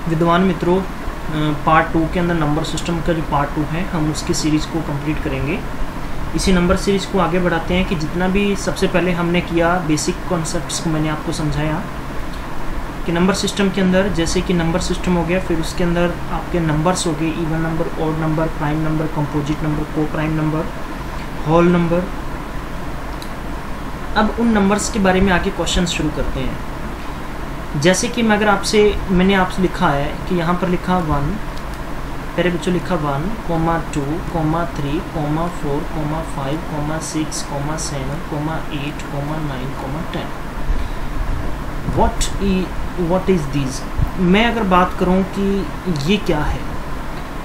विद्वान मित्रों, पार्ट 2 के अंदर नंबर सिस्टम का जो पार्ट 2 है हम उसकी सीरीज़ को कंप्लीट करेंगे। इसी नंबर सीरीज़ को आगे बढ़ाते हैं कि जितना भी सबसे पहले हमने किया बेसिक कॉन्सेप्ट्स को मैंने आपको समझाया कि नंबर सिस्टम के अंदर जैसे कि नंबर सिस्टम हो गया, फिर उसके अंदर आपके नंबर्स हो गए, even number, odd number, prime number, composite number, को प्राइम नंबर, होल नंबर। अब उन नंबर्स के बारे में आगे क्वेश्चन शुरू करते हैं। जैसे कि मैं अगर मैंने आपसे लिखा है कि यहाँ पर लिखा 1, पहले बच्चों लिखा 1, 2, 3, 4, 5, 6, 7, 8, 9, 10। What is these? मैं अगर बात करूं कि ये क्या है,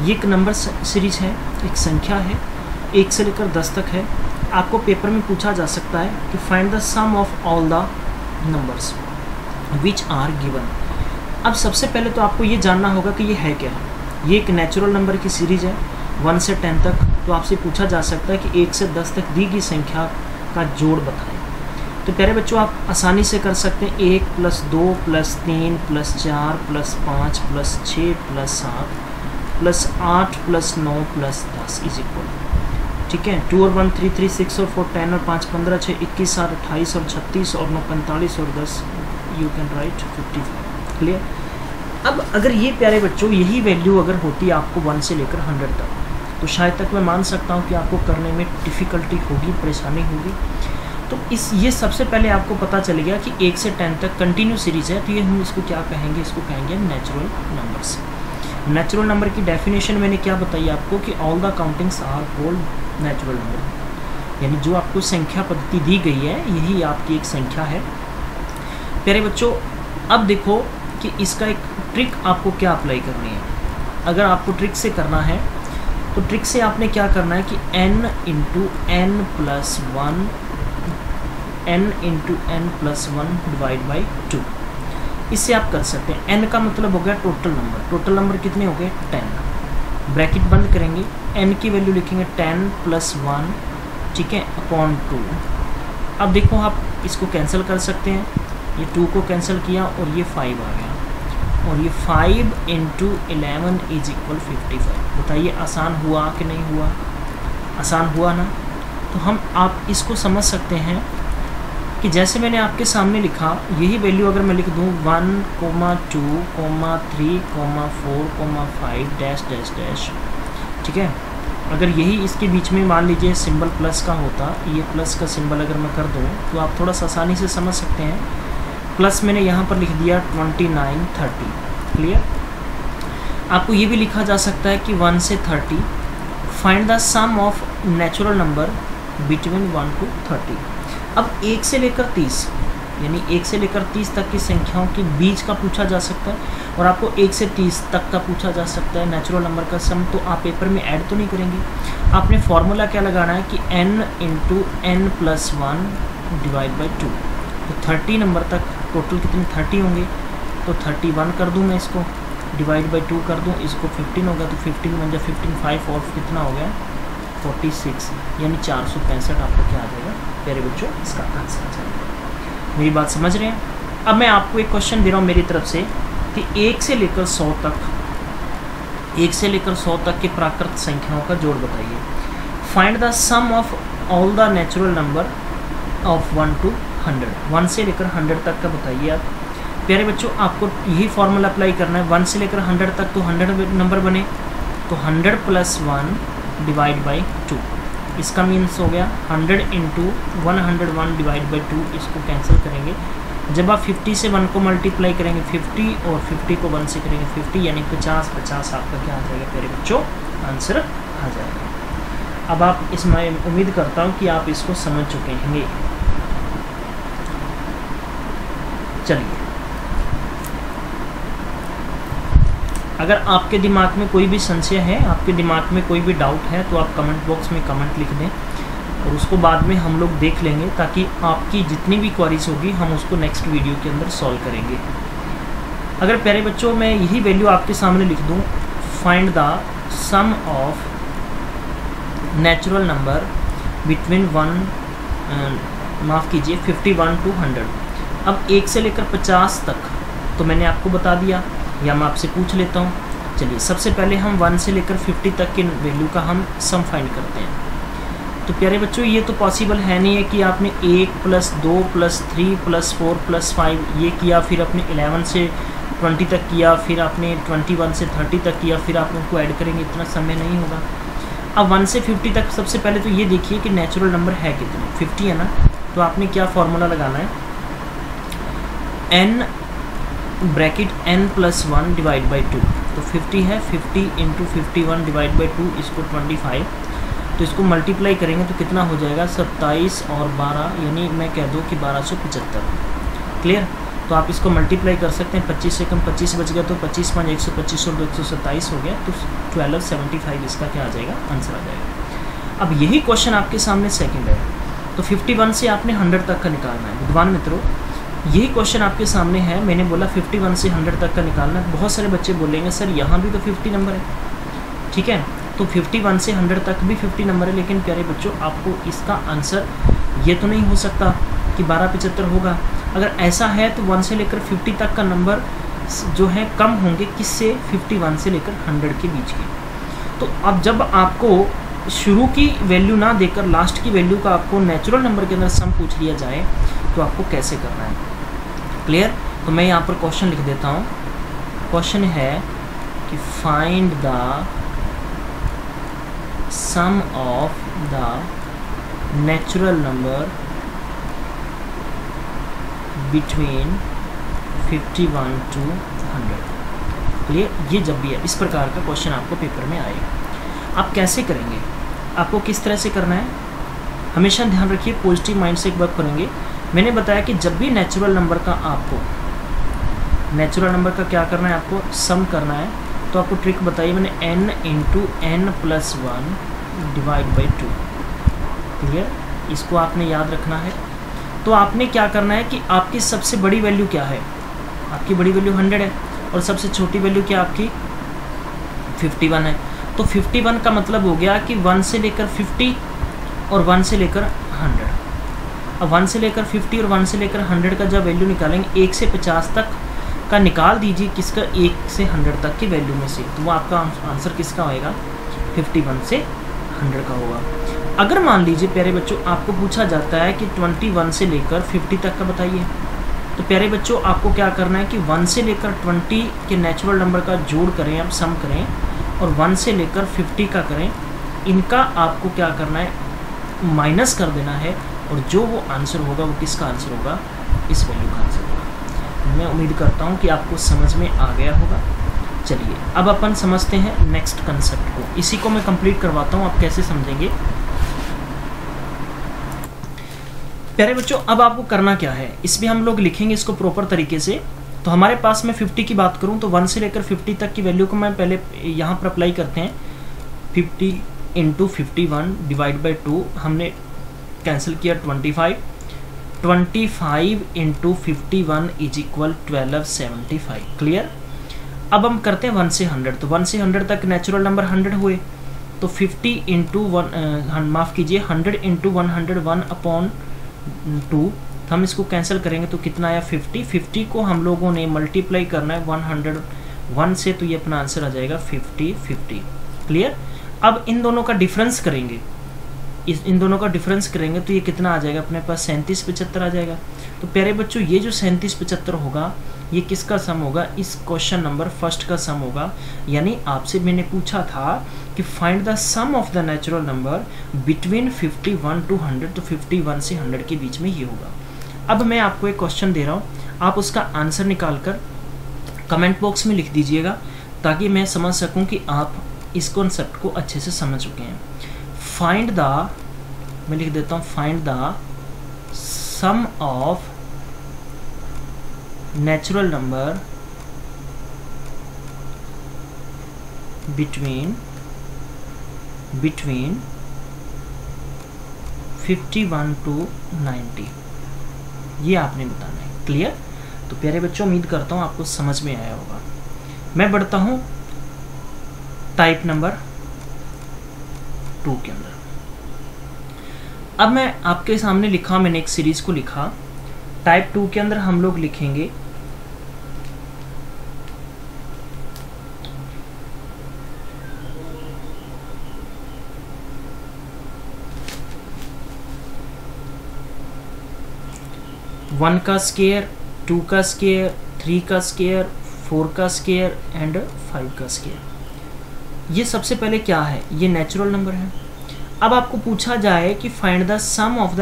ये एक नंबर सीरीज है, एक संख्या है, 1 से लेकर 10 तक है। आपको पेपर में पूछा जा सकता है कि find the sum of all the numbers which are given. अब सबसे पहले तो आपको ये जानना होगा कि ये है क्या। ये एक नेचुरल नंबर की सीरीज है 1 से 10 तक। तो आपसे पूछा जा सकता है कि 1 से 10 तक दी गई संख्या का जोड़ बताएं। तो प्यारे बच्चों, आप आसानी से कर सकते हैं 1 + 2 + 3 + 4 + 5 + 6 + 7 + 8 + 9 + 10 इज इक्वल, ठीक है। 2 और 1 3, 3 6 और 4 10 और 5 15 6 21 और 28 और 36 और 9 45 और 10 यू कैन राइट 55। क्लियर। अब अगर ये प्यारे बच्चों यही वैल्यू अगर होती आपको 1 से लेकर 100 तक, तो शायद तक मैं मान सकता हूँ कि आपको करने में डिफ़िकल्टी होगी, परेशानी होगी। तो ये सबसे पहले आपको पता चल गया कि 1 से 10 तक कंटिन्यू सीरीज़ है। तो ये हम इसको क्या कहेंगे, इसको कहेंगे नेचुरल नंबर्स। नेचुरल नंबर की डेफिनेशन मैंने क्या बताई आपको कि all the countings are called natural number, यानी जो आपको संख्या पद्धति दी गई है यही आपकी एक संख्या है। प्यारे बच्चों, अब देखो कि इसका एक ट्रिक आपको क्या अप्लाई करनी है। अगर आपको ट्रिक से करना है तो ट्रिक से आपने क्या करना है कि n × n + 1 डिवाइड बाई 2। इससे आप कर सकते हैं। n का मतलब हो गया टोटल नंबर। टोटल नंबर कितने हो गए 10। ब्रैकेट बंद करेंगे, n की वैल्यू लिखेंगे 10 + 1, ठीक है, अपॉन 2। अब देखो आप इसको कैंसिल कर सकते हैं। ये 2 को कैंसिल किया और ये 5 आ गया, और ये 5 × 11 इज इक्वल 55। बताइए आसान हुआ कि नहीं हुआ? आसान हुआ ना। तो आप इसको समझ सकते हैं कि जैसे मैंने आपके सामने लिखा, यही वैल्यू अगर मैं लिख दूँ 1, 2, 3, 4, 5 डैश डैश डैश, ठीक है। अगर यही इसके बीच में मान लीजिए सिंबल प्लस का होता, ये प्लस का सिंबल अगर मैं कर दूँ तो आप थोड़ा सा आसानी से समझ सकते हैं। प्लस मैंने यहाँ पर लिख दिया 29, 30। क्लियर। आपको ये भी लिखा जा सकता है कि 1 से 30 find the sum of natural number between 1 to 30। अब 1 से लेकर 30, यानी 1 से लेकर 30 तक की संख्याओं के बीच का पूछा जा सकता है, और आपको 1 से 30 तक का पूछा जा सकता है नेचुरल नंबर का सम। तो आप पेपर में ऐड तो नहीं करेंगे, आपने फॉर्मूला क्या लगाना है कि n × n + 1 डिवाइड बाई 2। तो 30 नंबर तक टोटल कितने 30 होंगे, तो 31 कर दूं मैं, इसको डिवाइड बाई 2 कर दूं, इसको 15 होगा, तो 15 बन जाए 15, 5 और कितना हो गया 46, यानी 465 आपको क्या आ जाएगा प्यारे बच्चों, इसका आंसर आ जाएगा। मेरी बात समझ रहे हैं? अब मैं आपको एक क्वेश्चन दे रहा हूँ मेरी तरफ से कि 1 से लेकर 100 तक, 1 से लेकर 100 तक के प्राकृत संख्याओं का जोड़ बताइए। Find the sum of all the natural number of 1 to 100। 1 से लेकर 100 तक का बताइए आप। प्यारे बच्चों, आपको यही फॉर्मूला अप्लाई करना है। 1 से लेकर 100 तक तो 100 नंबर बने, तो 100 + 1 डिवाइड बाई 2। इसका मीन्स हो गया 100 × 101 डिवाइड बाई 2। इसको कैंसिल करेंगे। जब आप 50 से 1 को मल्टीप्लाई करेंगे 50, और 50 को 1 से करेंगे 50, यानी 50 आपका क्या आ जाएगा प्यारे बच्चों, आंसर आ जाएगा। अब आप इसमें उम्मीद करता हूँ कि आप इसको समझ चुके होंगे। चलिए, अगर आपके दिमाग में कोई भी संशय है, आपके दिमाग में कोई भी डाउट है, तो आप कमेंट बॉक्स में कमेंट लिख दें, और उसको बाद में हम लोग देख लेंगे, ताकि आपकी जितनी भी क्वेरीज होगी हम उसको नेक्स्ट वीडियो के अंदर सॉल्व करेंगे। अगर प्यारे बच्चों मैं यही वैल्यू आपके सामने लिख दूं, find the sum of natural number between 51 to 100। अब 1 से लेकर 50 तक तो मैंने आपको बता दिया या मैं आपसे पूछ लेता हूँ। चलिए सबसे पहले हम 1 से लेकर 50 तक के वैल्यू का हम सम फाइंड करते हैं। तो प्यारे बच्चों ये तो पॉसिबल है नहीं है कि आपने 1 + 2 + 3 + 4 + 5 ये किया, फिर आपने 11 से 20 तक किया, फिर आपने 21 से 30 तक किया, फिर आप उनको ऐड करेंगे, इतना समय नहीं होगा। अब 1 से 50 तक सबसे पहले तो ये देखिए कि नेचुरल नंबर है कितने, 50 है ना। तो आपने क्या फॉर्मूला लगाना है, n bracket n + 1 divide by 2। तो 50 है, 50 × 51 डिवाइड बाई 2 इसको 25। तो इसको मल्टीप्लाई करेंगे तो कितना हो जाएगा, 27 और 12 यानी मैं कह दूँ कि 1275। क्लियर। तो आप इसको मल्टीप्लाई कर सकते हैं, 25 से कम 25 बच गया तो 25 × 5 125 और 227 हो गया। तो 1275 इसका क्या आ जाएगा, आंसर आ जाएगा। अब यही क्वेश्चन आपके सामने सेकंड है। तो 51 से आपने 100 तक का निकालना है। विद्वान मित्रों यही क्वेश्चन आपके सामने है। मैंने बोला 51 से 100 तक का निकालना है। बहुत सारे बच्चे बोलेंगे सर यहाँ भी तो 50 नंबर है, ठीक है। तो 51 से 100 तक भी 50 नंबर है, लेकिन प्यारे बच्चों आपको इसका आंसर ये तो नहीं हो सकता कि 1275 होगा। अगर ऐसा है तो 1 से लेकर 50 तक का नंबर जो है कम होंगे किससे, 51 से लेकर 100 के बीच के। तो अब जब आपको शुरू की वैल्यू ना देकर लास्ट की वैल्यू का आपको नेचुरल नंबर के अंदर सम पूछ लिया जाए तो आपको कैसे करना है, क्लियर। तो मैं यहाँ पर क्वेश्चन लिख देता हूँ। क्वेश्चन है कि find the sum of the natural number between 51 to 100। Clear. ये जब भी है इस प्रकार का क्वेश्चन आपको पेपर में आएगा, आप कैसे करेंगे, आपको किस तरह से करना है, हमेशा ध्यान रखिए, पॉजिटिव माइंड से एक बार करेंगे। मैंने बताया कि जब भी नेचुरल नंबर का आपको क्या करना है, आपको सम करना है, तो आपको ट्रिक बताइए मैंने, n × n + 1 divide by 2। Clear. इसको आपने याद रखना है। तो आपने क्या करना है कि आपकी सबसे बड़ी वैल्यू क्या है, आपकी बड़ी वैल्यू 100 है और सबसे छोटी वैल्यू क्या आपकी 51 है। तो 51 का मतलब हो गया कि 1 से लेकर 50 और 1 से लेकर 100। अब 1 से लेकर 50 और 1 से लेकर 100 का जब वैल्यू निकालेंगे 1 से 50 तक का निकाल दीजिए, किसका, 1 से 100 तक की वैल्यू में से। तो वो आपका आंसर किसका होएगा, 51 से 100 का होगा। अगर मान लीजिए प्यारे बच्चों आपको पूछा जाता है कि 21 से लेकर 50 तक का बताइए, तो प्यारे बच्चों आपको क्या करना है कि 1 से लेकर 20 के नेचुरल नंबर का जोड़ करें, आप सम करें, और 1 से लेकर 50 का करें। इनका आपको क्या करना है, माइनस कर देना है, और जो वो आंसर होगा वो किसका आंसर होगा, इस वैल्यू का आंसर होगा। मैं उम्मीद करता हूँ कि आपको समझ में आ गया होगा। चलिए अब अपन समझते हैं नेक्स्ट कंसेप्ट को। इसी को मैं कंप्लीट करवाता हूँ, आप कैसे समझेंगे। प्यारे बच्चों अब आपको करना क्या है, इसमें हम लोग लिखेंगे इसको प्रॉपर तरीके से। तो हमारे पास में 50 की बात करूं तो 1 से लेकर 50 तक की वैल्यू को मैं पहले यहाँ पर अप्लाई करते हैं। 50 × 51 डिवाइड बाई 2 हमने कैंसिल किया 25। 25 × 51 = 1275। क्लियर। अब हम करते हैं 1 से 100। तो 1 से 100 तक नेचुरल नंबर 100 हुए, तो 50 × 1 माफ़ कीजिए 100 × 100 1/2। तो हम इसको कैंसिल करेंगे तो कितना आया 50। 50 को हम लोगों ने मल्टीप्लाई करना है 101 से, तो ये अपना आंसर आ जाएगा 50। क्लियर। अब इन दोनों का डिफरेंस करेंगे, इन दोनों का डिफरेंस करेंगे तो ये कितना आ जाएगा अपने पास, 3775 आ जाएगा। तो प्यारे बच्चों ये जो 3775 होगा ये किसका सम होगा, इस क्वेश्चन नंबर फर्स्ट का सम होगा। यानी आपसे मैंने पूछा था कि find the sum of the natural number between 51 to 100। तो 51 से 100 के बीच में ये होगा। अब मैं आपको एक क्वेश्चन दे रहा हूँ, आप उसका आंसर निकाल कर कमेंट बॉक्स में लिख दीजिएगा, ताकि मैं समझ सकूँ कि आप इस कॉन्सेप्ट को अच्छे से समझ चुके हैं। फाइंड द, मैं लिख देता हूँ, find the sum of natural number between 51 to 90। ये आपने बताना है। क्लियर। तो प्यारे बच्चों उम्मीद करता हूँ आपको समझ में आया होगा। मैं बढ़ता हूँ टाइप नंबर 2 के अंदर। अब मैं आपके सामने लिखा, मैंने एक सीरीज को लिखा। टाइप 2 के अंदर हम लोग लिखेंगे 1 का स्क्वायर, 2 का स्क्वायर, 3 का स्क्वायर, 4 का स्क्वायर एंड 5 का स्क्वायर। ये सबसे पहले क्या है, ये नेचुरल नंबर है। अब आपको पूछा जाए कि find the sum of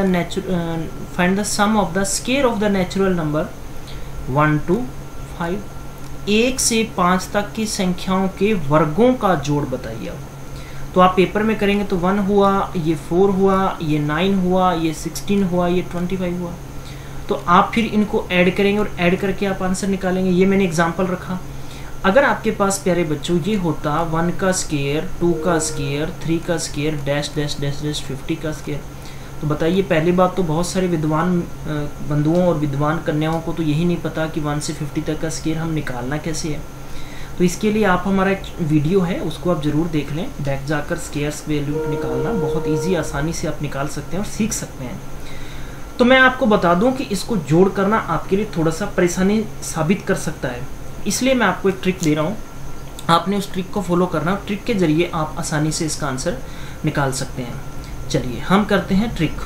the square of the natural number 1 to 5, 1 से 5 तक की संख्याओं के वर्गों का जोड़ बताइए। आप तो आप पेपर में करेंगे तो 1 हुआ, ये 4 हुआ, ये 9 हुआ, ये 16 हुआ, ये 25 हुआ। तो आप फिर इनको ऐड करेंगे और ऐड करके आप आंसर निकालेंगे। ये मैंने एग्जांपल रखा। अगर आपके पास प्यारे बच्चों ये होता 1 का स्क्वायर, 2 का स्क्वायर, 3 का square, dash dash dash dash 50 का स्क्वायर, तो बताइए, पहली बात तो बहुत सारे विद्वान बंधुओं और विद्वान कन्याओं को तो यही नहीं पता कि 1 से 50 तक का स्क्वायर हम निकालना कैसे है। तो इसके लिए आप हमारा एक वीडियो है उसको आप ज़रूर देख लें, बैक जाकर स्क्वायर्स वैल्यू निकालना बहुत ईजी, आसानी से आप निकाल सकते हैं और सीख सकते हैं। तो मैं आपको बता दूं कि इसको जोड़ करना आपके लिए थोड़ा सा परेशानी साबित कर सकता है, इसलिए मैं आपको एक ट्रिक दे रहा हूं। आपने उस ट्रिक को फॉलो करना, ट्रिक के जरिए आप आसानी से इसका आंसर निकाल सकते हैं। चलिए हम करते हैं ट्रिक।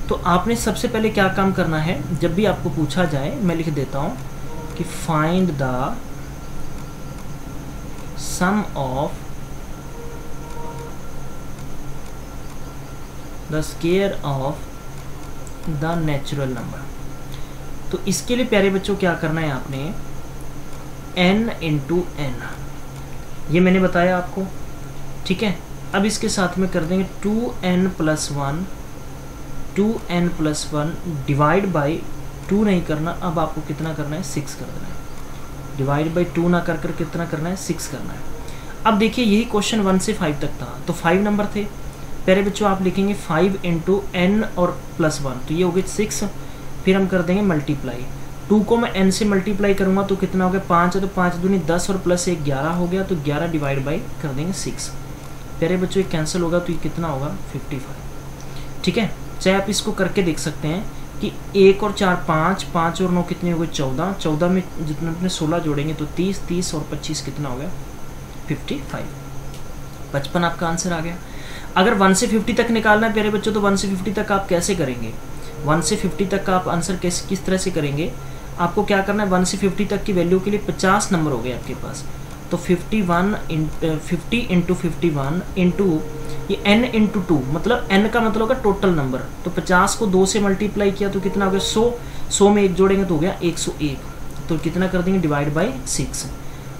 तो आपने सबसे पहले क्या काम करना है, जब भी आपको पूछा जाए मैं लिख देता हूं कि find the sum of the square of the natural number. तो इसके लिए प्यारे बच्चों क्या करना है, आपने n इंटू एन, ये मैंने बताया आपको, ठीक है। अब इसके साथ में कर देंगे 2n + 1, 2n + 1 डिवाइड बाई 2 नहीं करना, अब आपको कितना करना है, 6 कर देना है। डिवाइड बाई 2 ना कर कर कितना करना है, 6 करना है। अब देखिए यही क्वेश्चन 1 से 5 तक था, तो 5 नंबर थे प्यारे बच्चों। आप लिखेंगे 5 इंटू n और +1, तो ये हो गए 6। फिर हम कर देंगे मल्टीप्लाई, 2 को मैं n से मल्टीप्लाई करूंगा तो कितना हो गया, 5 है, तो 5 दूनी 10 और +1 11 हो गया, तो 11 डिवाइड बाई कर देंगे 6। प्यारे बच्चों ये कैंसिल होगा तो ये कितना होगा, 55, ठीक है। चाहे आप इसको करके देख सकते हैं कि 1 और 4 5, 5 और 9 कितने हो गए, 14, 14 में जितने अपने 16 जोड़ेंगे तो 30, 30 और 25 कितना हो गया, 55, 55 आपका आंसर आ गया। अगर 1 से 50 तक निकालना है प्यारे बच्चों, तो 1 से 50 तक आप कैसे करेंगे, 1 से 50 तक का आप आंसर किस तरह से करेंगे, आपको क्या करना है, 1 से 50 तक की वैल्यू के लिए 50 नंबर हो गए आपके पास, तो 50 इंटू 51 इंटू ये n इंटू 2, मतलब n का मतलब होगा टोटल नंबर, तो 50 को 2 से मल्टीप्लाई किया तो कितना हो गया, 100, 100 में 1 जोड़ेंगे तो हो गया 101, तो कितना कर देंगे, डिवाइड बाई 6।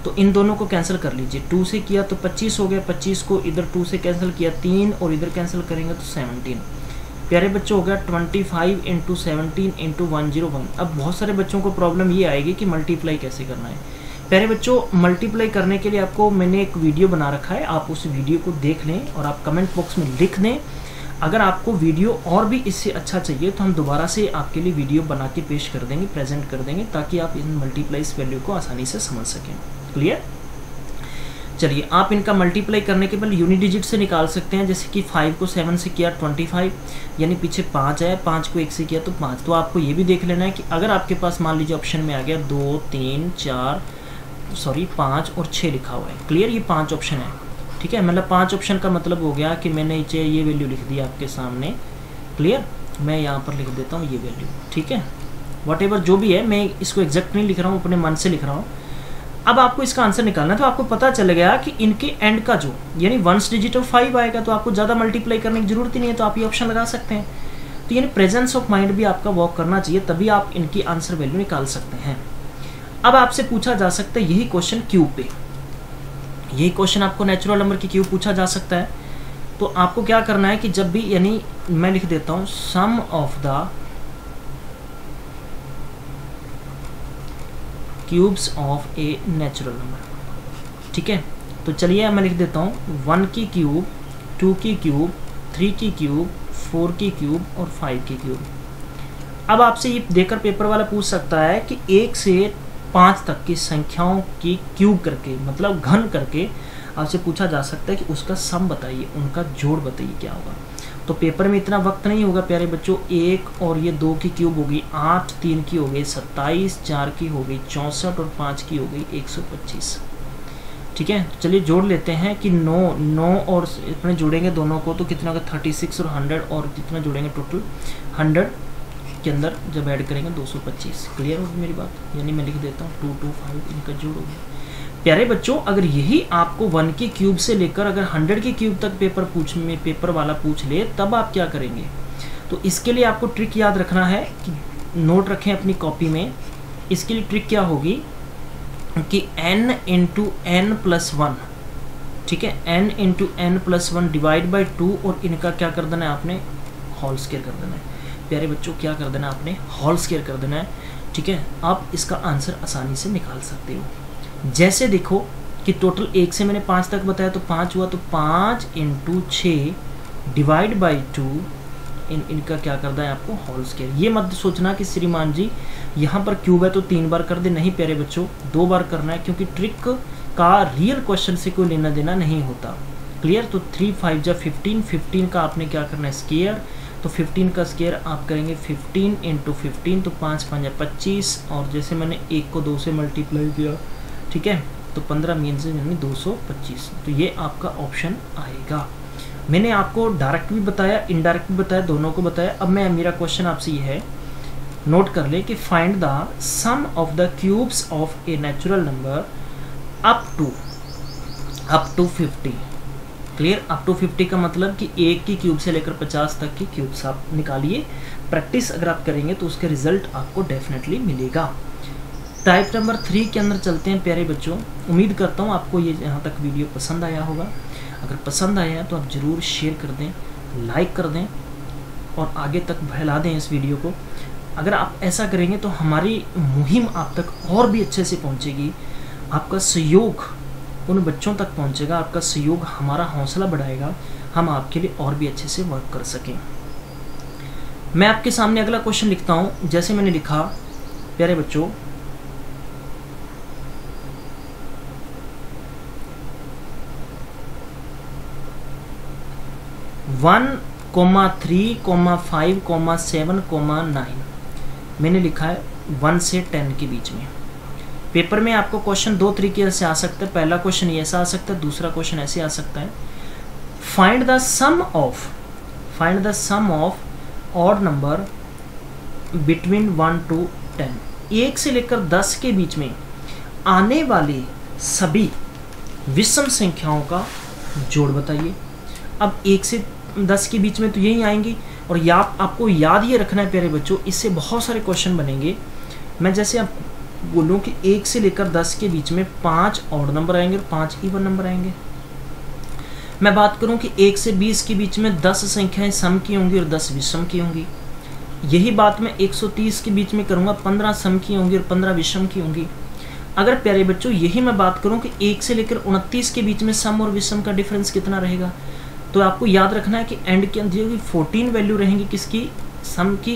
तो इन दोनों को कैंसिल कर लीजिए, 2 से किया तो 25 हो गया, 25 को इधर 2 से कैंसिल किया 3 और इधर कैंसिल करेंगे तो 17। प्यारे बच्चों हो गया 25 इंटू 17 इंटू 101। अब बहुत सारे बच्चों को प्रॉब्लम ये आएगी कि मल्टीप्लाई कैसे करना है। प्यारे बच्चों मल्टीप्लाई करने के लिए आपको मैंने एक वीडियो बना रखा है, आप उस वीडियो को देख लें और आप कमेंट बॉक्स में लिख दें। अगर आपको वीडियो और भी इससे अच्छा चाहिए तो हम दोबारा से आपके लिए वीडियो बना के पेश कर देंगे, प्रेजेंट कर देंगे, ताकि आप इन मल्टीप्लाइज वैल्यू को आसानी से समझ सकें। क्लियर। चलिए आप इनका मल्टीप्लाई करने के बाद यूनिट डिजिट से निकाल सकते हैं, जैसे कि 5 को 7 से किया 25, यानी पीछे 5 है, 5 को 1 से किया तो 5। तो आपको ये भी देख लेना है कि अगर आपके पास मान लीजिए ऑप्शन में आ गया 2 3 4 5 और 6 लिखा हुआ है, क्लियर, ये 5 ऑप्शन है, ठीक है। मतलब 5 ऑप्शन का मतलब हो गया कि मैंने नीचे ये वैल्यू लिख दी आपके सामने, क्लियर। मैं यहाँ पर लिख देता हूँ ये वैल्यू, ठीक है। व्हाटएवर जो भी है, मैं इसको एग्जैक्ट नहीं लिख रहा हूँ, अपने मन से लिख रहा हूँ। अब आपको इसका आंसर निकालना है, तो आपको पता चल गया कि इनके एंड का जो यानी 1 डिजिट ऑफ 5 आएगा, तो आपको ज़्यादा मल्टीप्लाई करने की जरूरत ही नहीं है, तो आप ये ऑप्शन लगा सकते हैं। तो यानी प्रेजेंस ऑफ माइंड भी आपका वर्क करना चाहिए, तभी आप इनकी आंसर वैल्यू निकाल सकते हैं। अब आपसे पूछा जा सकता है यही क्वेश्चन क्यूब पे, यही क्वेश्चन आपको नेचुरल नंबर की क्यूब पूछा जा सकता है। तो आपको क्या करना है कि जब भी, यानी मैं लिख देता हूँ sum of the cubes of a natural number, ठीक है। तो चलिए मैं लिख देता हूँ 1 की क्यूब, 2 की क्यूब, 3 की क्यूब, 4 की क्यूब और 5 की क्यूब। अब आपसे ये देकर पेपर वाला पूछ सकता है कि 1 से 5 तक की संख्याओं की क्यूब करके, मतलब घन करके आपसे पूछा जा सकता है कि उसका सम बताइए, उनका जोड़ बताइए क्या होगा। तो पेपर में इतना वक्त नहीं होगा प्यारे बच्चों। 1 और ये 2 की क्यूब होगी 8, 3 की हो गई 27, 4 की हो गई 64 और 5 की हो गई 125, ठीक है। चलिए जोड़ लेते हैं कि 9 और इतने जोड़ेंगे दोनों को तो कितना होगा 36 और 100, और कितना जोड़ेंगे टोटल 100, के अंदर जब ऐड करेंगे 225। क्लियर होगी मेरी बात? यानी मैं लिख देता हूँ 2 2 5 इनका जोड़ होगा। प्यारे बच्चों, अगर यही आपको 1 के क्यूब से लेकर अगर 100 के क्यूब तक पेपर वाला पूछ ले, तब आप क्या करेंगे? तो इसके लिए आपको ट्रिक याद रखना है कि नोट रखें अपनी कॉपी में। इसके लिए ट्रिक क्या होगी कि n इंटू एन प्लस 1, ठीक है, n into n plus 1 divide by 2, और इनका क्या कर देना है आपने? होल स्क्वायर कर देना है। प्यारे बच्चों, क्या कर देना है आपने? होल स्क्वायर कर देना है, ठीक है। आप इसका आंसर आसानी से निकाल सकते हो। जैसे देखो कि टोटल 1 से मैंने 5 तक बताया, तो 5 हुआ, तो 5 इंटू 6 डिवाइड बाई 2, इनका क्या करना है आपको? Whole square. ये मत सोचना कि श्रीमान जी यहाँ पर क्यूब है तो 3 बार कर दे, नहीं प्यारे बच्चों, 2 बार करना है, क्योंकि ट्रिक का रियल क्वेश्चन से कोई लेना देना नहीं होता। क्लियर? तो 3 5 जा 15, 15 का आपने क्या करना है? स्क्वायर। तो 15 का स्क्वायर आप करेंगे 15 इंटू 15, तो 5 5 25, और जैसे मैंने 1 को 2 से मल्टीप्लाई किया, ठीक है, तो 15 मीन्स यानी 225। तो ये आपका ऑप्शन आएगा। मैंने आपको डायरेक्ट भी बताया, इनडायरेक्ट भी बताया, दोनों को बताया। अब मेरा क्वेश्चन आपसे ये है, नोट कर ले कि find the sum of the cubes of a natural number up to 50। Clear? Up to 50 का मतलब कि 1 की क्यूब से लेकर 50 तक की क्यूब्स आप निकालिए। प्रैक्टिस अगर आप करेंगे तो उसके रिजल्ट आपको डेफिनेटली मिलेगा। टाइप नंबर 3 के अंदर चलते हैं प्यारे बच्चों। उम्मीद करता हूँ आपको ये यहाँ तक वीडियो पसंद आया होगा। अगर पसंद आया है तो आप ज़रूर शेयर कर दें, लाइक कर दें और आगे तक फैला दें इस वीडियो को। अगर आप ऐसा करेंगे तो हमारी मुहिम आप तक और भी अच्छे से पहुँचेगी। आपका सहयोग उन बच्चों तक पहुँचेगा, आपका सहयोग हमारा हौसला बढ़ाएगा, हम आपके लिए और भी अच्छे से वर्क कर सकें। मैं आपके सामने अगला क्वेश्चन लिखता हूँ। जैसे मैंने लिखा प्यारे बच्चों, 1, 3, 5, 7, 9 मैंने लिखा है 1 से 10 के बीच में। पेपर में आपको क्वेश्चन 2 तरीके से आ सकता है। पहला क्वेश्चन ऐसा आ सकता है, दूसरा क्वेश्चन ऐसे आ सकता है। Find the sum of odd number between 1 to 10। 1 से लेकर 10 के बीच में आने वाले सभी विषम संख्याओं का जोड़ बताइए। अब 1 से 10 के बीच में तो यही आएंगी, और आपको याद ये रखना है प्यारे बच्चों, इससे बहुत सारे क्वेश्चन बनेंगे। मैं जैसे आप बोलूँ कि 1 से लेकर 10 के बीच में 5 ऑड नंबर आएंगे और 5 इवन नंबर आएंगे। मैं बात करूँ कि 1 से 20 के बीच में 10 संख्याएं सम की होंगी और 10 विषम की होंगी। यही बात मैं 130 के बीच में करूँगा, 15 सम की होंगी और 15 विषम की होंगी। अगर प्यारे बच्चों यही मैं बात करूँ कि 1 से लेकर 29 के बीच में सम और विषम का डिफरेंस कितना रहेगा, तो आपको याद रखना है कि एंड के अंदर 14 वैल्यू रहेंगी किसकी? सम की,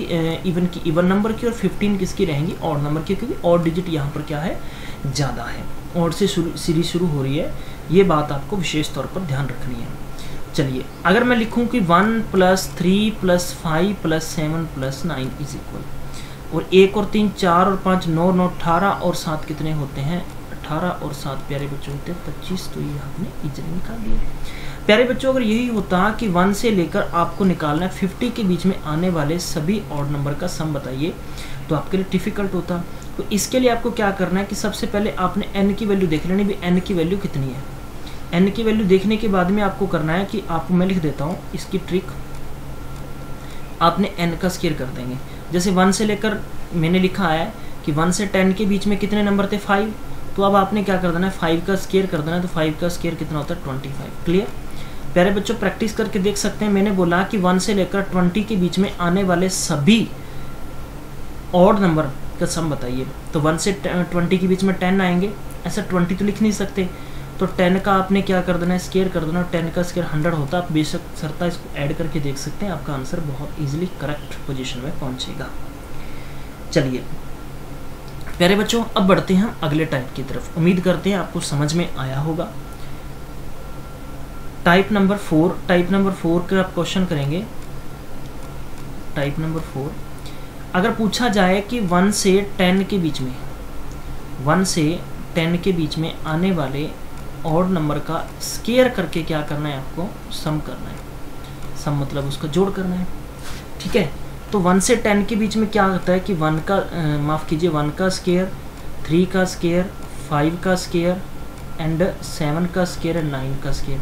इवन नंबर की, और 15 किसकी रहेंगी? ऑड नंबर की, क्योंकि ऑड डिजिट यहाँ पर क्या है? ज़्यादा है। ऑड से सीरीज शुरू हो रही है, ये बात आपको विशेष तौर पर ध्यान रखनी है। चलिए, अगर मैं लिखूँ कि 1 + 3 + 5 + 7 + 9 इज इक्वल, और 1 और 3 4 और 5 9 9 18 और 7 कितने होते हैं? 18 और 7 प्यारे बच्चों होते हैं 25। तो ये आपने इजीली निकाल लिया। प्यारे बच्चों, अगर यही होता कि 1 से लेकर आपको निकालना है 50 के बीच में आने वाले सभी ऑड नंबर का सम बताइए, तो आपके लिए डिफ़िकल्ट होता। तो इसके लिए आपको क्या करना है कि सबसे पहले आपने n की वैल्यू देख लेनी, भी n की वैल्यू कितनी है। n की वैल्यू देखने के बाद में आपको करना है कि आपको मैं लिख देता हूँ इसकी ट्रिक। आपने n का स्क्वायर कर देंगे। जैसे 1 से लेकर मैंने लिखा है कि 1 से 10 के बीच में कितने नंबर थे? 5। तो अब आपने क्या कर देना है? 5 का स्क्वायर कर देना है। तो 5 का स्क्वायर कितना होता है? 25। क्लियर? प्यारे बच्चों, प्रैक्टिस करके देख सकते हैं। मैंने बोला कि 1 से लेकर 20 के बीच में आने वाले सभी ऑड नंबर का सम बताइए। तो 1 से 20 के बीच में 10 आएंगे। ऐसा 20 तो लिख नहीं सकते, तो 10 का आपने क्या कर देना है? स्क्वायर कर देना। 10 का स्क्वायर 100 होता है। आप बेशक सरता इसको ऐड करके देख सकते हैं, आपका आंसर बहुत ईजिली करेक्ट पोजीशन में पहुंचेगा। चलिए प्यारे बच्चों, अब बढ़ते हैं हम अगले टाइप की तरफ। उम्मीद करते हैं आपको समझ में आया होगा। टाइप नंबर 4 का आप क्वेश्चन करेंगे। टाइप नंबर 4, अगर पूछा जाए कि 1 से 10 के बीच में 1 से 10 के बीच में आने वाले ऑड नंबर का स्क्वायर करके क्या करना है? आपको सम करना है। सम मतलब उसका जोड़ करना है। ठीक है, तो 1 से 10 के बीच में क्या होता है कि 1 का माफ़ कीजिए 1 का स्केयर, 3 का स्केयर, 5 का स्केयर एंड 7 का स्केयर एंड 9 का स्केयर,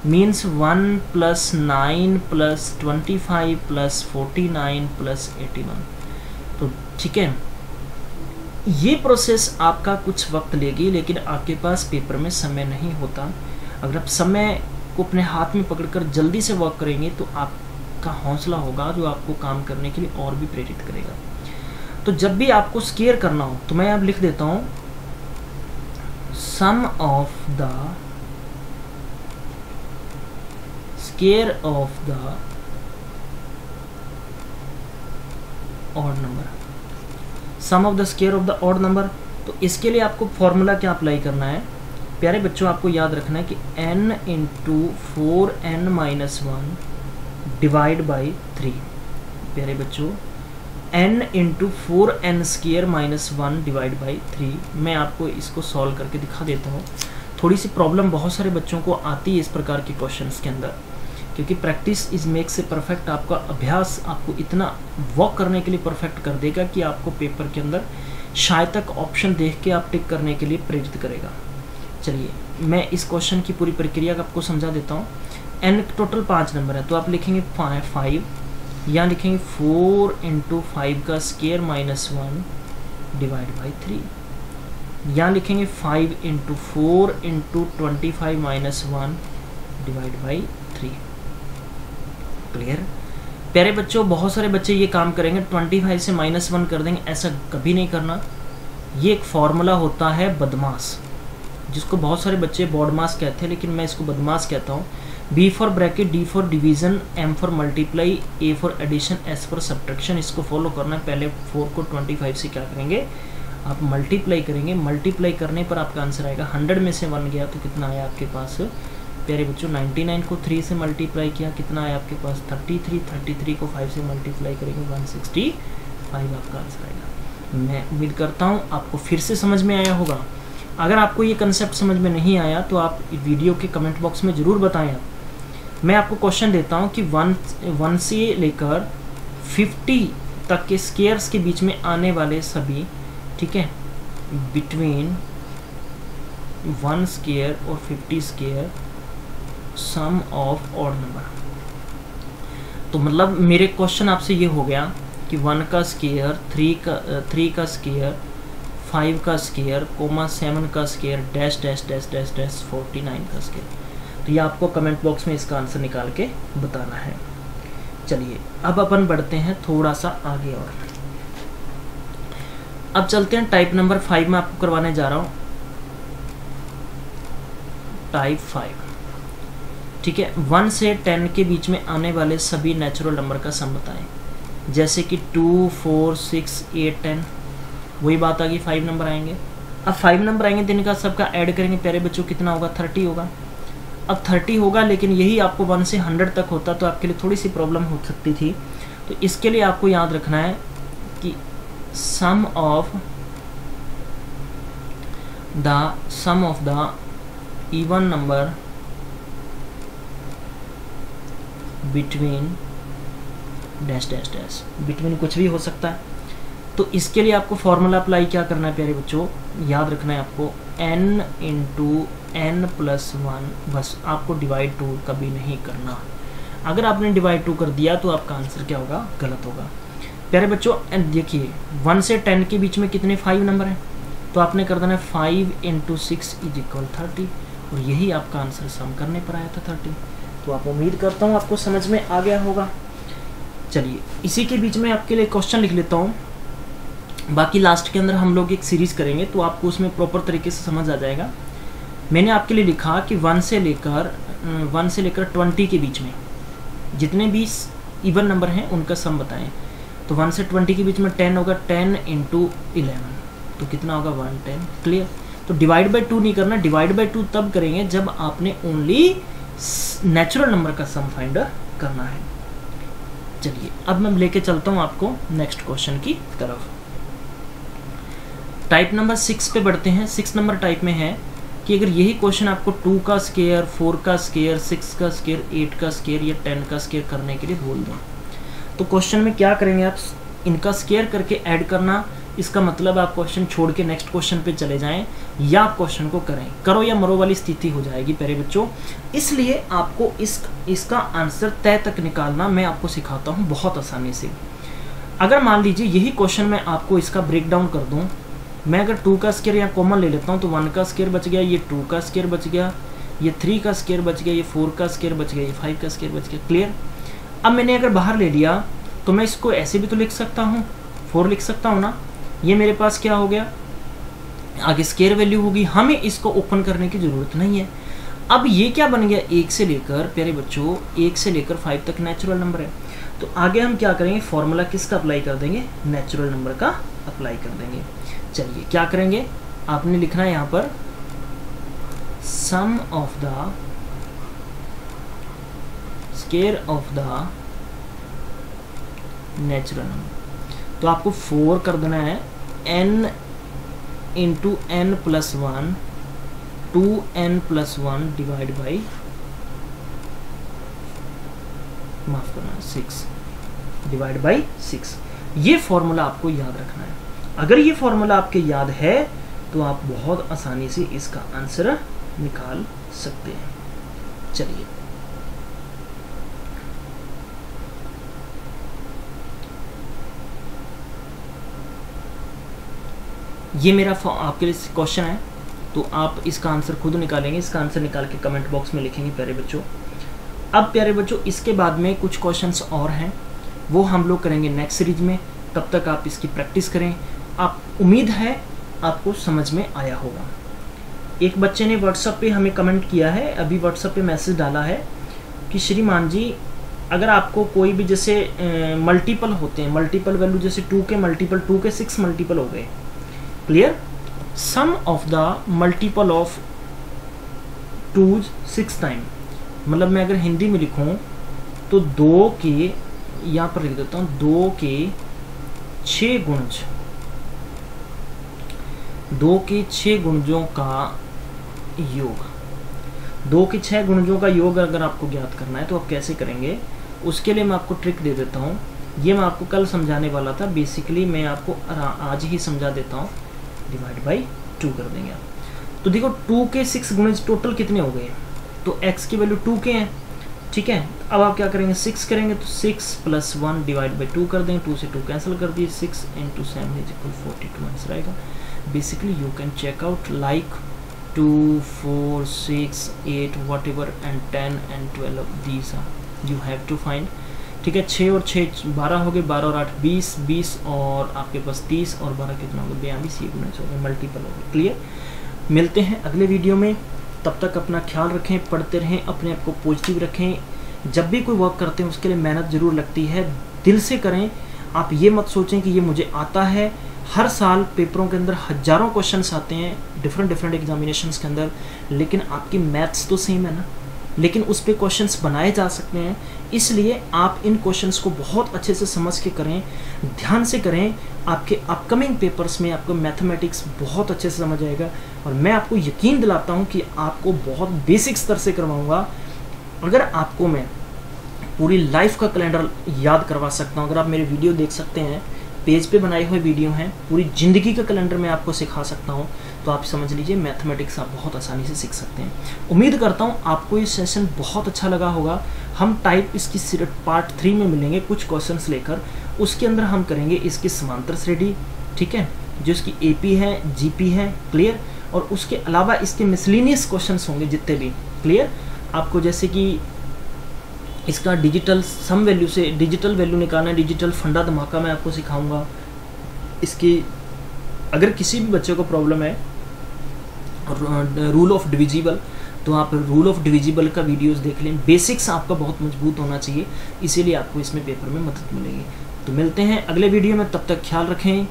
मीन्स 1 + 9 + 25 + 49 + 81। तो ठीक है, ये प्रोसेस आपका कुछ वक्त लेगी, लेकिन आपके पास पेपर में समय नहीं होता। अगर आप समय को अपने हाथ में पकड़कर जल्दी से वर्क करेंगे तो आपका हौसला होगा जो आपको काम करने के लिए और भी प्रेरित करेगा। तो जब भी आपको स्केयर करना हो तो मैं अब लिख देता हूँ sum of the square of the odd number, sum of the square of the odd number. तो इसके लिए आपको फॉर्मूला क्या अप्लाई करना है प्यारे बच्चों, आपको याद रखना है कि n × 4n - 1 डिवाइड बाई 3। प्यारे बच्चों n × 4n² - 1 डिवाइड बाई 3। मैं आपको इसको सॉल्व करके दिखा देता हूँ। थोड़ी सी प्रॉब्लम बहुत सारे बच्चों को आती है इस प्रकार के क्वेश्चंस के अंदर, क्योंकि प्रैक्टिस इज मेक से परफेक्ट। आपका अभ्यास आपको इतना वर्क करने के लिए परफेक्ट कर देगा कि आपको पेपर के अंदर शायद तक ऑप्शन देख के आप टिक करने के लिए प्रेरित करेगा। चलिए मैं इस क्वेश्चन की पूरी प्रक्रिया आपको समझा देता हूँ। n टोटल 5 नंबर है तो आप लिखेंगे 5, यहाँ लिखेंगे 4 × 5 का स्केयर -1 डिवाइड बाई 3, यहाँ लिखेंगे 5 × 4 × 25 - 1 डिवाइड बाई 3। क्लियर प्यारे बच्चों, बहुत सारे बच्चे ये काम करेंगे 25 से -1 कर देंगे, ऐसा कभी नहीं करना। ये एक फॉर्मूला होता है बदमाश, जिसको बहुत सारे बच्चे बॉडमास कहते हैं, लेकिन मैं इसको बदमाश कहता हूँ। B for bracket, D for division, M for multiply, A for addition, S for subtraction. इसको फॉलो करना है। पहले 4 को 25 से क्या करेंगे आप मल्टीप्लाई करेंगे। मल्टीप्लाई करने पर आपका आंसर आएगा 100 में से 1 गया तो कितना आया आपके पास प्यारे बच्चों 99 को 3 से मल्टीप्लाई किया, कितना आया आपके पास 33 को 5 से मल्टीप्लाई करेंगे 165 आपका आंसर आएगा। मैं उम्मीद करता हूँ आपको फिर से समझ में आया होगा। अगर आपको ये कंसेप्ट समझ में नहीं आया तो आप वीडियो के कमेंट बॉक्स में ज़रूर बताएं। मैं आपको क्वेश्चन देता हूँ कि 1 से लेकर 50 तक के स्केयर्स के बीच में आने वाले सभी, ठीक है, बिटवीन 1 स्केयर और 50 square sum of odd number. तो मतलब मेरे क्वेश्चन आपसे ये हो गया कि 1 का स्केयर, 3 का स्केयर, 5 का स्केयर, 7 का square, dash dash dash dash dash 49 का स्केयर। तो ये आपको कमेंट बॉक्स में इसका आंसर निकाल के बताना है। चलिए अब अपन बढ़ते हैं थोड़ा सा आगे और अब चलते हैं टाइप नंबर 5 में आपको करवाने जा रहा हूँ। टाइप 5, ठीक है, 1 से 10 के बीच में आने वाले सभी नेचुरल नंबर का सम बताएं। जैसे कि 2, 4, 6, 8, 10, वही बात आ गई 5 नंबर आएंगे। अब 5 नंबर आएंगे तो इनका सबका ऐड करेंगे प्यारे बच्चों, कितना होगा 30 होगा। अब 30 होगा, लेकिन यही आपको 1 से 100 तक होता तो आपके लिए थोड़ी सी प्रॉब्लम हो सकती थी। तो इसके लिए आपको याद रखना है कि sum of the even number between dash dash dash, between कुछ भी हो सकता है। तो इसके लिए आपको फॉर्मूला अप्लाई क्या करना है प्यारे बच्चों, याद रखना है आपको n × n + 1, बस आपको डिवाइड 2 कभी नहीं करना। अगर आपने डिवाइड 2 कर दिया तो आपका आंसर क्या होगा, गलत होगा। प्यारे बच्चों देखिए 1 से 10 के बीच में कितने 5 नंबर हैं, तो आपने कर देना 5 × 6 = 30, और यही आपका आंसर सम करने पर आया था 30। तो आप उम्मीद करता हूँ आपको समझ में आ गया होगा। चलिए इसी के बीच में आपके लिए क्वेश्चन लिख लेता हूँ, बाकी लास्ट के अंदर हम लोग एक सीरीज़ करेंगे तो आपको उसमें प्रॉपर तरीके से समझ आ जाएगा। मैंने आपके लिए लिखा कि 1 से लेकर 20 के बीच में जितने भी इवन नंबर हैं उनका सम बताएं। तो 1 से 20 के बीच में 10 होगा, 10 × 11 तो कितना होगा 110। क्लियर। तो डिवाइड बाई 2 नहीं करना, डिवाइड बाई 2 तब करेंगे जब आपने ओनली नेचुरल नंबर का सम फाइंड करना है। चलिए अब मैं लेके चलता हूँ आपको नेक्स्ट क्वेश्चन की तरफ। टाइप नंबर 6 पे बढ़ते हैं। 6 नंबर टाइप में है कि अगर यही क्वेश्चन आपको 2 का स्केयर, 4 का स्केयर, 6 का स्केयर, 8 का स्केयर या 10 का स्केयर करने के लिए बोल दूँ तो क्वेश्चन में क्या करेंगे आप, इनका स्क्वायर करके ऐड करना, इसका मतलब आप क्वेश्चन छोड़ के नेक्स्ट क्वेश्चन पे चले जाएं या आप क्वेश्चन को करें, करो या मरो वाली स्थिति हो जाएगी प्यारे बच्चों। इसलिए आपको इसका आंसर तय तक निकालना मैं आपको सिखाता हूँ बहुत आसानी से। अगर मान लीजिए यही क्वेश्चन मैं आपको इसका ब्रेक डाउन कर दूँ, मैं अगर 2 का स्क्वायर यहाँ कॉमन ले लेता हूँ तो 1 का स्क्वायर बच गया, ये 2 का स्क्वायर बच गया, ये 3 का स्क्वायर बच गया, ये 4 का स्क्वायर बच गया, ये 5 का स्क्वायर बच गया। क्लियर। अब मैंने अगर बाहर ले लिया तो मैं इसको ऐसे भी तो लिख सकता हूँ, 4 लिख सकता हूँ ना। ये मेरे पास क्या हो गया, आगे स्क्वायर वैल्यू होगी, हमें इसको ओपन करने की ज़रूरत नहीं है। अब ये क्या बन गया, 1 से लेकर प्यारे बच्चों 1 से लेकर 5 तक नेचुरल नंबर है। तो आगे हम क्या करेंगे, फॉर्मूला किसका अप्लाई कर देंगे, नेचुरल नंबर का अप्लाई कर देंगे। चलिए क्या करेंगे, आपने लिखना है यहाँ पर sum of the square of the natural number. तो आपको 4 कर देना है, n into n plus 1 2n plus 1 divide by, माफ करना 6 डिवाइड बाई 6। ये फॉर्मूला आपको याद रखना है। अगर ये फॉर्मूला आपके याद है तो आप बहुत आसानी से इसका आंसर निकाल सकते हैं। चलिए ये मेरा आपके लिए क्वेश्चन है, तो आप इसका आंसर खुद निकालेंगे। इसका आंसर निकाल के कमेंट बॉक्स में लिखेंगे प्यारे बच्चों। अब प्यारे बच्चों इसके बाद में कुछ क्वेश्चंस और हैं, वो हम लोग करेंगे नेक्स्ट सीरीज में। तब तक आप इसकी प्रैक्टिस करें। आप उम्मीद है आपको समझ में आया होगा। एक बच्चे ने व्हाट्सएप पे हमें कमेंट किया है, अभी व्हाट्सएप पे मैसेज डाला है कि श्रीमान जी अगर आपको कोई भी जैसे मल्टीपल होते हैं, मल्टीपल वैल्यू जैसे 2 के मल्टीपल 2 के 6 मल्टीपल हो गए। Clear. Sum of the multiple of 2 6 time, मतलब मैं अगर हिंदी में लिखूं तो 2 के, यहाँ पर लिख देता हूँ 2 के 6 गुणज, 2 के 6 गुणजों का योग, 2 के 6 गुणजों का योग अगर आपको ज्ञात करना है तो आप कैसे करेंगे, उसके लिए मैं आपको ट्रिक दे देता हूँ। ये मैं आपको कल समझाने वाला था, बेसिकली मैं आपको आज ही समझा देता हूँ। डिवाइड बाई 2 कर देंगे आप। तो देखो 2 के 6 गुणज टोटल कितने हो गए, तो x की वैल्यू 2 के हैं, ठीक है। अब आप क्या करेंगे, 6 करेंगे तो 6 प्लस 1 डिवाइड बाई 2 कर देंगे, 2 से 2 कैंसिल कर दिए, 6 इंटू 7 इज इक्वल 42 आंसर आएगा। Basically you can check out like 2 4 6 8 whatever and 10 and 12 these are you have to find. ठीक है, 6 और 6 12 हो गए, 12 और 8 20, 20 और आपके पास 30 और 12 कितना हो गया 42, ये गुणज हो गए, मल्टीपल हो गए। क्लियर। मिलते हैं अगले वीडियो में, तब तक अपना ख्याल रखें, पढ़ते रहें, अपने आप को पॉजिटिव रखें। जब भी कोई वर्क करते हैं उसके लिए मेहनत ज़रूर लगती है, दिल से करें। आप ये मत सोचें कि ये मुझे आता है। हर साल पेपरों के अंदर हज़ारों क्वेश्चंस आते हैं डिफरेंट एग्जामिनेशंस के अंदर, लेकिन आपकी मैथ्स तो सेम है ना, लेकिन उस पर क्वेश्चंस बनाए जा सकते हैं। इसलिए आप इन क्वेश्चंस को बहुत अच्छे से समझ के करें, ध्यान से करें। आपके अपकमिंग पेपर्स में आपको मैथमेटिक्स बहुत अच्छे से समझ आएगा, और मैं आपको यकीन दिलाता हूं कि आपको बहुत बेसिक स्तर से करवाऊंगा। अगर आपको मैं पूरी लाइफ का कैलेंडर याद करवा सकता हूं, अगर आप मेरे वीडियो देख सकते हैं, पेज पे बनाए हुए वीडियो हैं, पूरी ज़िंदगी का कैलेंडर मैं आपको सिखा सकता हूं, तो आप समझ लीजिए मैथमेटिक्स आप बहुत आसानी से सीख सकते हैं। उम्मीद करता हूं आपको ये सेशन बहुत अच्छा लगा होगा। हम टाइप इसकी सिर्फ पार्ट 3 में मिलेंगे कुछ क्वेश्चंस लेकर, उसके अंदर हम करेंगे इसकी समांतर श्रेणी, ठीक है, जो इसकी AP है, GP है। क्लियर। और उसके अलावा इसके मिसलिनियस क्वेश्चंस होंगे जितने भी। क्लियर। आपको जैसे कि इसका डिजिटल सम वैल्यू से डिजिटल वैल्यू निकालना, डिजिटल फंडा धमाका मैं आपको सिखाऊंगा। इसकी अगर किसी भी बच्चे को प्रॉब्लम है रूल ऑफ डिविजिबल, तो आप रूल ऑफ डिविजिबल का वीडियोस देख लें। बेसिक्स आपका बहुत मजबूत होना चाहिए, इसीलिए आपको इसमें पेपर में मदद मिलेगी। तो मिलते हैं अगले वीडियो में, तब तक ख्याल रखें।